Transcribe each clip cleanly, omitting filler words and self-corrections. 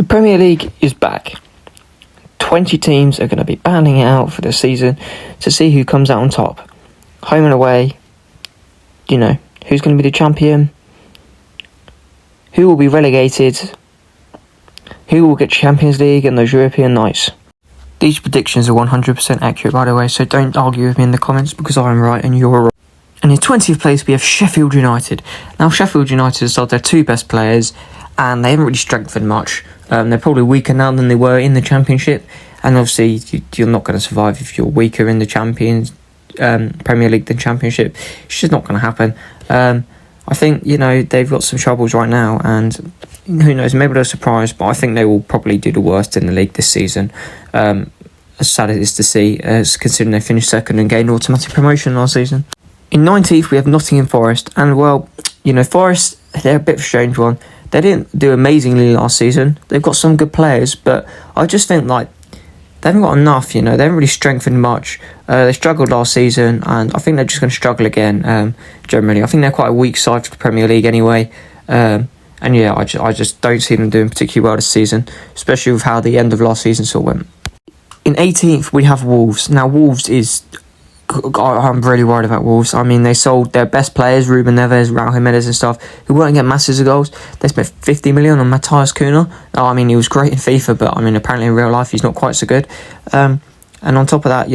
The Premier League is back. 20 teams are going to be battling it out for the season to see who comes out on top. Home and away, who's going to be the champion, who will be relegated, who will get Champions League and those European nights. These predictions are 100% accurate, by the way, so don't argue with me in the comments because I'm right and you're wrong. And in 20th place we have Sheffield United. Now Sheffield United have sold their two best players and they haven't really strengthened much. They're probably weaker now than they were in the Championship, and obviously you're not going to survive if you're weaker in the Premier League than Championship. It's just not going to happen. I think they've got some troubles right now, and who knows, maybe they're surprised, but I think they will probably do the worst in the league this season. As sad as it is to see, considering they finished second and gained automatic promotion last season. In 19th we have Nottingham Forest, and Forest, they're a bit of a strange one. They didn't do amazingly last season. They've got some good players, but I just think they haven't got enough. They haven't really strengthened much. They struggled last season, and I think they're just going to struggle again. Generally, I think they're quite a weak side for the Premier League anyway. I just don't see them doing particularly well this season, especially with how the end of last season sort of went. In 18th we have Wolves. Now Wolves I'm really worried about Wolves. I mean, they sold their best players, Ruben Neves, Raul Jimenez and stuff, who weren't getting masses of goals. They spent 50 million on Matthias Cunha. He was great in FIFA, but apparently in real life he's not quite so good. And on top of that,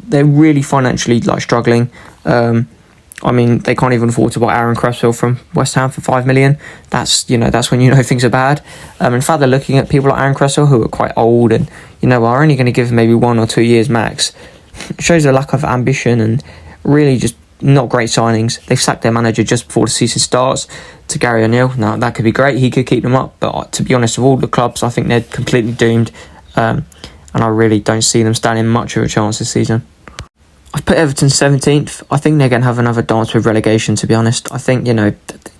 they're really financially struggling. They can't even afford to buy Aaron Cresswell from West Ham for 5 million. That's when things are bad. In fact, they're looking at people like Aaron Cresswell who are quite old and are only going to give maybe 1 or 2 years max. It shows a lack of ambition and really just not great signings. They've sacked their manager just before the season starts to Gary O'Neill. Now that could be great. He could keep them up, but to be honest, of all the clubs, I think they're completely doomed. And I really don't see them standing much of a chance this season. I've put Everton 17th. I think they're going to have another dance with relegation, to be honest. I think,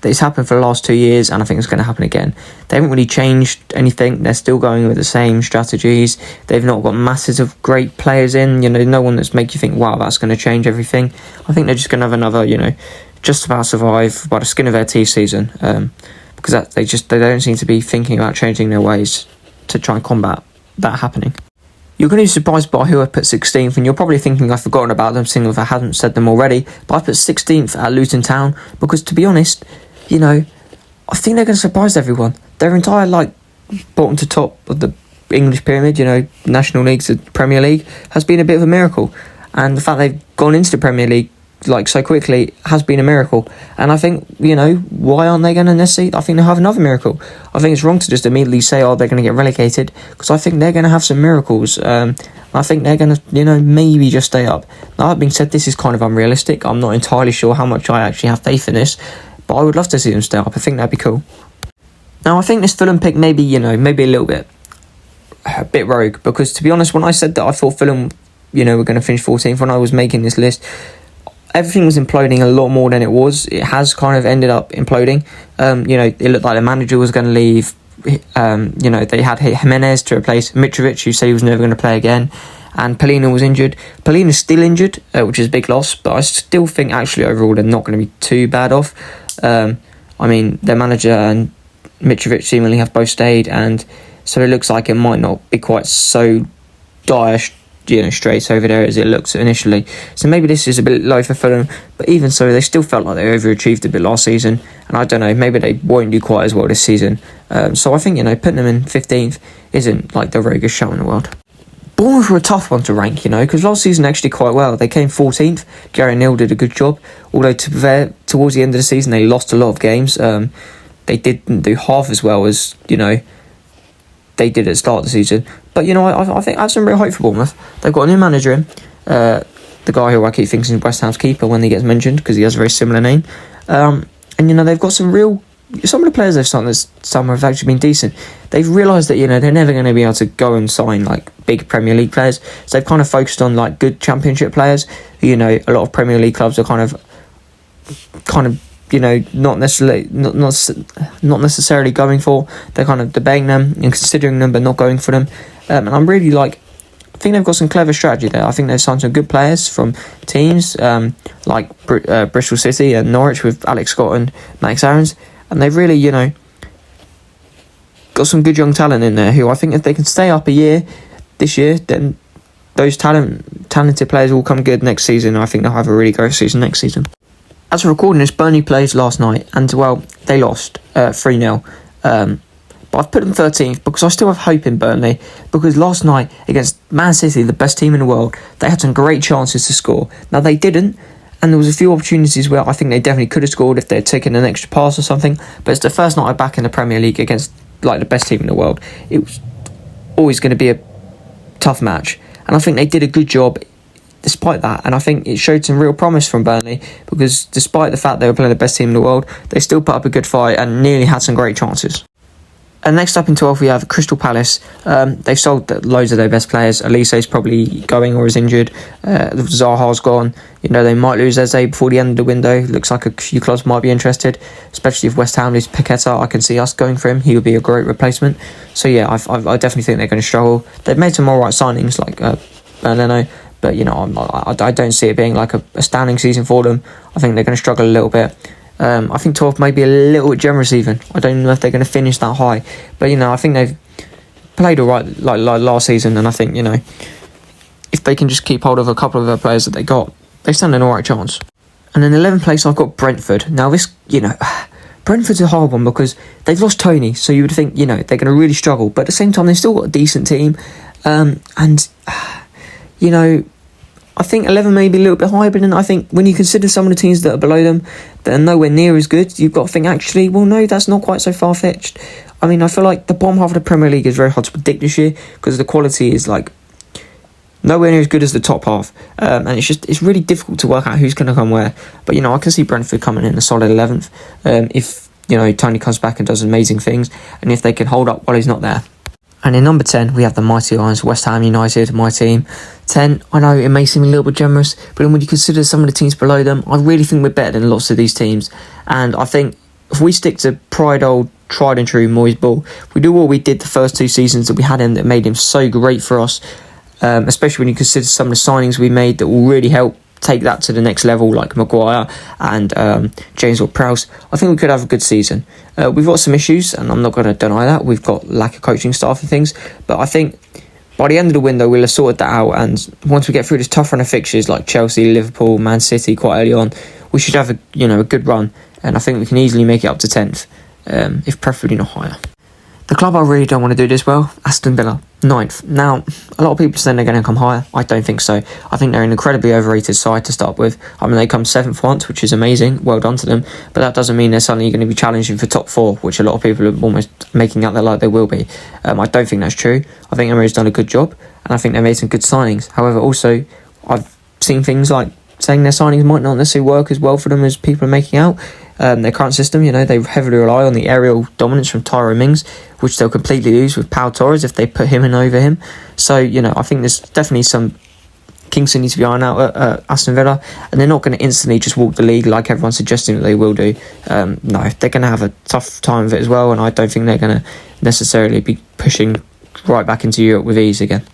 it's happened for the last 2 years, and I think it's going to happen again. They haven't really changed anything. They're still going with the same strategies. They've not got masses of great players in. No one that's make you think, wow, that's going to change everything. I think they're just going to have another, just about survive by the skin of their teeth season. Because they don't seem to be thinking about changing their ways to try and combat that happening. You're going to be surprised by who I put 16th, and you're probably thinking I've forgotten about them, seeing if I hadn't said them already, but I put 16th at Luton Town, because to be honest, I think they're going to surprise everyone. Their entire, bottom to top of the English pyramid, National League to Premier League, has been a bit of a miracle, and the fact they've gone into the Premier League so quickly has been a miracle. And I think, why aren't they going to necessarily? I think they'll have another miracle. I think it's wrong to just immediately say, they're going to get relegated, because I think they're going to have some miracles. I think they're going to, maybe just stay up. Now, that being said, this is kind of unrealistic. I'm not entirely sure how much I actually have faith in this, but I would love to see them stay up. I think that'd be cool. Now, I think this Fulham pick maybe a little bit rogue, because to be honest, when I said that I thought Fulham, were going to finish 14th when I was making this list, everything was imploding a lot more than it was. It has kind of ended up imploding. It looked like the manager was going to leave. They had Jimenez to replace Mitrovic, who said he was never going to play again. And Polina was injured. Polina's still injured, which is a big loss. But I still think actually overall they're not going to be too bad off. Their manager and Mitrovic seemingly have both stayed. And so it looks like it might not be quite so dire straight over there as it looks initially. So maybe this is a bit low for Fulham, but even so, they still felt like they overachieved a bit last season, and I don't know, maybe they won't do quite as well this season. So I think, putting them in 15th isn't the roguest shout in the world. Bournemouth were a tough one to rank, because last season actually quite well. They came 14th. Gary O'Neill did a good job, although towards the end of the season they lost a lot of games. They didn't do half as well as, they did at the start of the season. But, I think I have some real hope for Bournemouth. They've got a new manager in, the guy who I keep thinking is West Ham's keeper when he gets mentioned, because he has a very similar name. And, they've got some of the players they've signed this summer have actually been decent. They've realised that, they're never going to be able to go and sign, big Premier League players. So they've kind of focused on, good Championship players who, a lot of Premier League clubs are kind of not necessarily going for. They're kind of debating them and considering them, but not going for them. And I'm really I think they've got some clever strategy there. I think they've signed some good players from teams Bristol City and Norwich with Alex Scott and Max Aarons, and they've really, got some good young talent in there who I think if they can stay up this year, then those talented players will come good next season. I think they'll have a really great season next season. As we're recording this, Burnley played last night, and well, they lost 3-0. But I've put them 13th because I still have hope in Burnley, because last night against Man City, the best team in the world, they had some great chances to score. Now they didn't, and there was a few opportunities where I think they definitely could have scored if they had taken an extra pass or something. But it's the first night I'm back in the Premier League against like the best team in the world. It was always going to be a tough match, and I think they did a good job despite that, and I think it showed some real promise from Burnley, because despite the fact they were playing the best team in the world, they still put up a good fight and nearly had some great chances. And next up in 12th we have Crystal Palace. They've sold loads of their best players. Elise's probably going or is injured. Zaha's gone. They might lose Eze before the end of the window. Looks like a few clubs might be interested, especially if West Ham lose Paqueta. I can see us going for him. He would be a great replacement. So yeah, I definitely think they're going to struggle. They've made some alright signings like Leno, but I don't see it being like a astounding season for them. I think they're going to struggle a little bit. I think 12th may be a little bit generous even. I don't know if they're going to finish that high. But, I think they've played all right like last season. And I think, if they can just keep hold of a couple of the players that they got, they stand an all right chance. And in 11th place, I've got Brentford. Now, this, Brentford's a hard one because they've lost Tony. So you would think, they're going to really struggle. But at the same time, they've still got a decent team. I think 11 may be a little bit high, but then I think when you consider some of the teams that are below them that are nowhere near as good, you've got to think, actually, well, no, that's not quite so far-fetched. I mean, I feel like the bottom half of the Premier League is very hard to predict this year because the quality is like nowhere near as good as the top half, and it's really difficult to work out who's going to come where. But I can see Brentford coming in a solid 11th if Tony comes back and does amazing things, and if they can hold up while he's not there. And in number 10, we have the mighty Lions, West Ham United, my team. 10, I know it may seem a little bit generous, but when you consider some of the teams below them, I really think we're better than lots of these teams. And I think if we stick to old, tried and true Moyes ball, we do what we did the first 2 seasons that we had him, that made him so great for us, especially when you consider some of the signings we made that will really help take that to the next level, like Maguire and James Ward-Prowse. I think we could have a good season. We've got some issues, and I'm not going to deny that. We've got lack of coaching staff and things, but I think by the end of the window we'll have sorted that out, and once we get through this tough run of fixtures like Chelsea, Liverpool, Man City quite early on, we should have a good run, and I think we can easily make it up to 10th, if preferably not higher. The club I really don't want to do this well, Aston Villa, 9th. Now, a lot of people saying they're going to come higher. I don't think so. I think they're an incredibly overrated side to start with. I mean, they come 7th once, which is amazing. Well done to them. But that doesn't mean they're suddenly going to be challenging for top 4, which a lot of people are almost making out there like they will be. I don't think that's true. I think Emery's done a good job, and I think they made some good signings. However, also, I've seen things like saying their signings might not necessarily work as well for them as people are making out. Their current system, they heavily rely on the aerial dominance from Tyrone Mings, which they'll completely lose with Pau Torres if they put him in over him. So, I think there's definitely some kinks that need to be ironed out at Aston Villa, and they're not going to instantly just walk the league like everyone's suggesting that they will do. No, they're going to have a tough time of it as well, and I don't think they're going to necessarily be pushing right back into Europe with ease again.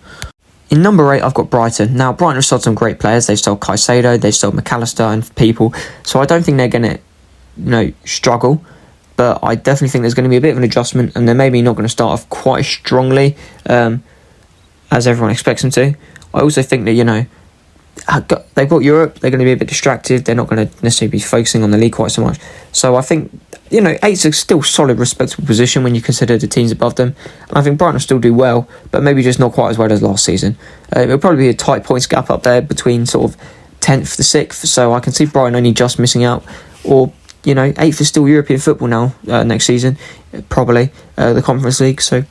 In number 8, I've got Brighton. Now, Brighton have sold some great players. They've sold Caicedo, they've sold McAllister and people, so I don't think they're going to struggle, but I definitely think there's going to be a bit of an adjustment, and they're maybe not going to start off quite as strongly as everyone expects them to. I also think that they've got Europe, they're going to be a bit distracted, they're not going to necessarily be focusing on the league quite so much. So I think 8's a still solid, respectable position when you consider the teams above them, and I think Brighton will still do well, but maybe just not quite as well as last season. It'll probably be a tight points gap up there between sort of 10th to 6th, so I can see Brighton only just missing out, or 8th is still European football now next season, probably, the Conference League, so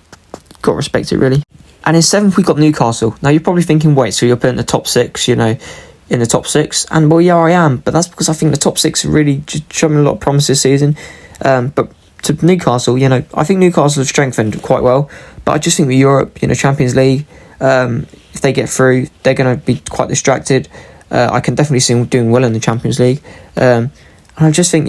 got to respect it really. And in 7th we got Newcastle. Now you're probably thinking, wait, so you're putting the top 6, in the top 6? And well, yeah, I am, but that's because I think the top 6 are really just showing a lot of promise this season. But to Newcastle, I think Newcastle have strengthened quite well, but I just think with Europe, Champions League, if they get through, they're going to be quite distracted. I can definitely see them doing well in the Champions League. And I just think,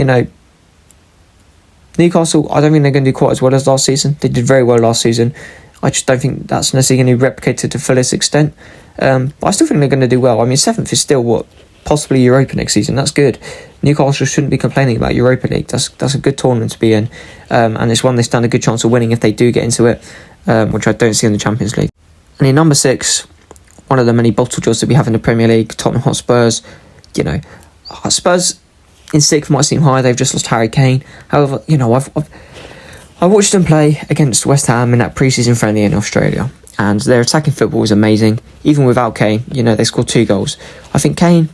Newcastle, I don't think they're going to do quite as well as last season. They did very well last season. I just don't think that's necessarily going to be replicated to the fullest extent. But I still think they're going to do well. I mean, 7th is still, possibly Europa next season. That's good. Newcastle shouldn't be complaining about Europa League. That's a good tournament to be in, and it's one they stand a good chance of winning if they do get into it, which I don't see in the Champions League. And in number 6, one of the many bottle jobs that we have in the Premier League, Tottenham Hotspurs. You know, Spurs in 6th might seem high. They've just lost Harry Kane. However, you know, I watched them play against West Ham in that pre-season friendly in Australia, and their attacking football was amazing. Even without Kane, you know, they scored 2 goals. I think Kane,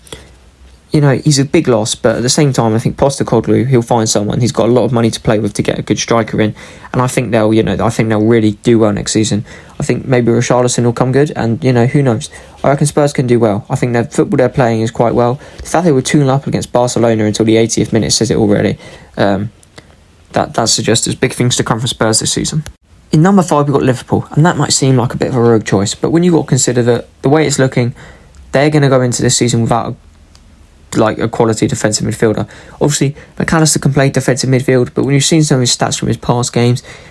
you know, he's a big loss, but at the same time, I think Postecoglou, he'll find someone. He's got a lot of money to play with to get a good striker in, and I think they'll really do well next season. I think maybe Richarlison will come good, and you know, who knows? I reckon Spurs can do well. I think their football they're playing is quite well. The fact they were 2-0 up against Barcelona until the 80th minute says it already. That suggests there's big things to come from Spurs this season. In number 5, we've got Liverpool, and that might seem like a bit of a rogue choice, but when you've got to consider that the way it's looking, they're going to go into this season without a quality defensive midfielder. Obviously, McAllister can play defensive midfield, but when you've seen some of his stats from his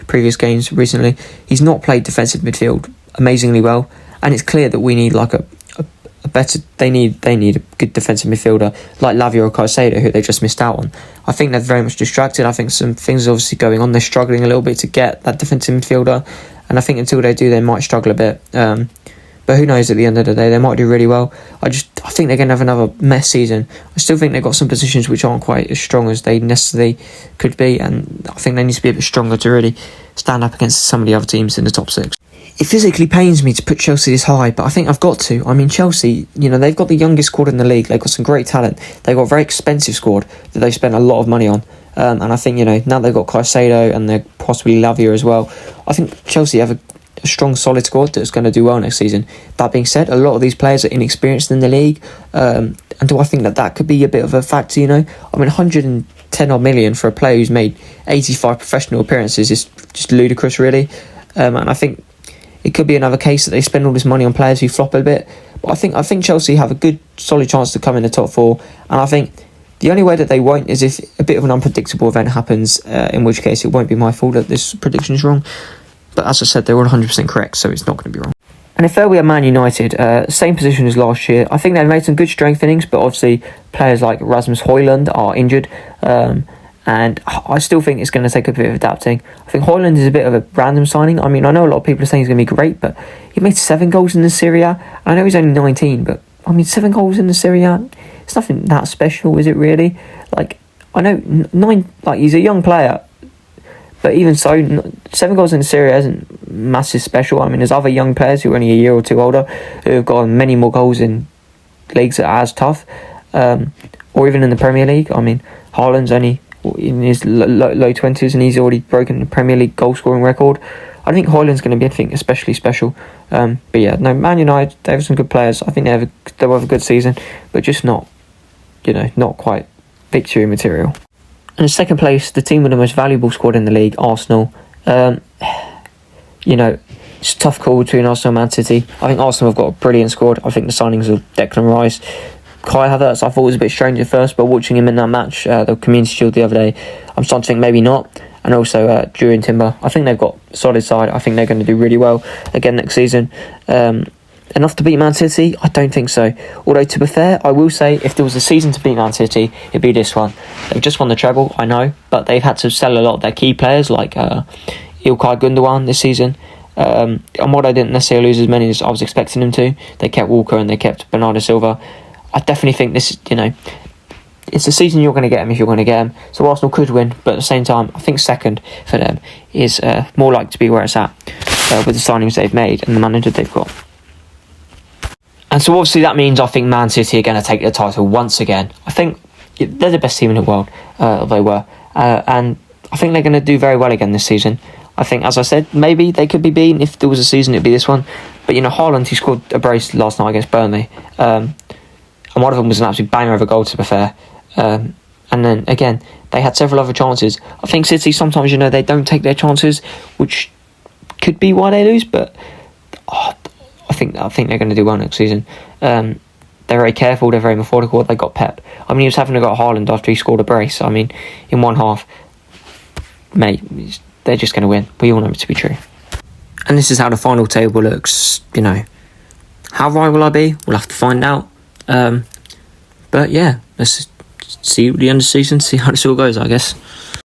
previous games recently, he's not played defensive midfield amazingly well, and it's clear that we need a better. They need a good defensive midfielder like Lavia or Caicedo, who they just missed out on. I think they're very much distracted. I think some things are obviously going on. They're struggling a little bit to get that defensive midfielder, and I think until they do, they might struggle a bit. But who knows, at the end of the day, they might do really well. I think they're going to have another mess season. I still think they've got some positions which aren't quite as strong as they necessarily could be, and I think they need to be a bit stronger to really stand up against some of the other teams in the top 6. It physically pains me to put Chelsea this high, but I think I've got to. I mean, Chelsea, you know, they've got the youngest squad in the league. They've got some great talent. They've got a very expensive squad that they spent a lot of money on. And I think, you know, now they've got Caicedo and they're possibly Lavia as well. I think Chelsea have a strong, solid squad that's going to do well next season. That being said, a lot of these players are inexperienced in the league, and do I think that could be a bit of a factor, you know? I mean, 110 odd million for a player who's made 85 professional appearances is just ludicrous, really. And I think it could be another case that they spend all this money on players who flop a bit. But I think Chelsea have a good, solid chance to come in the top 4, and I think the only way that they won't is if a bit of an unpredictable event happens, in which case it won't be my fault that this prediction is wrong. But as I said, they were 100% correct, so it's not going to be wrong. And if we are Man United, same position as last year. I think they've made some good strengthenings, but obviously players like Rasmus Højlund are injured, and I still think it's going to take a bit of adapting. I think Højlund is a bit of a random signing. I mean, I know a lot of people are saying he's going to be great, but he made 7 goals in the Serie A. I know he's only 19, but I mean, 7 goals in the Serie A, it's nothing that special, is it really? Like, I know he's a young player, but even so, 7 goals in the Serie A isn't massive special. I mean, there's other young players who are only a year or 2 older who have got many more goals in leagues that are as tough, or even in the Premier League. I mean, Haaland's only in his low 20s and he's already broken the Premier League goal scoring record. I think Højlund's going to be, I think, especially special. But yeah, no, Man United, they have some good players. I think they'll have a good season, but just not quite victory material. And in second place, the team with the most valuable squad in the league, Arsenal. You know, it's a tough call between Arsenal and Man City. I think Arsenal have got a brilliant squad. I think the signings of Declan Rice, Kai Havertz, I thought was a bit strange at first, but watching him in that match, the Community Shield the other day, I'm starting to think maybe not. And also Julian Timber, I think they've got a solid side. I think they're going to do really well again next season. Enough to beat Man City? I don't think so. Although, to be fair, I will say if there was a season to beat Man City, it'd be this one. They've just won the treble, I know, but they've had to sell a lot of their key players like Ilkay Gundogan this season. And what I didn't necessarily lose as many as I was expecting them to. They kept Walker and they kept Bernardo Silva. I definitely think this, it's a season you're going to get them if you're going to get them. So Arsenal could win, but at the same time, I think second for them is more likely to be where it's at with the signings they've made and the manager they've got. And so obviously that means I think Man City are going to take the title once again. I think they're the best team in the world, they were. And I think they're going to do very well again this season. I think, as I said, maybe they could be beaten. If there was a season, it'd be this one. But, Haaland, he scored a brace last night against Burnley. And one of them was an absolute banger of a goal, to be fair. And then, again, they had several other chances. I think City, sometimes, they don't take their chances, which could be why they lose. But I think they're going to do well next season. They're very careful. They're very methodical. They got Pep. I mean, he was having to go Haaland after he scored a brace. I mean, in one half, mate, they're just going to win. We all know it to be true. And this is how the final table looks. How right will I be? We'll have to find out. But yeah, let's see the end of the season, see how this all goes, I guess.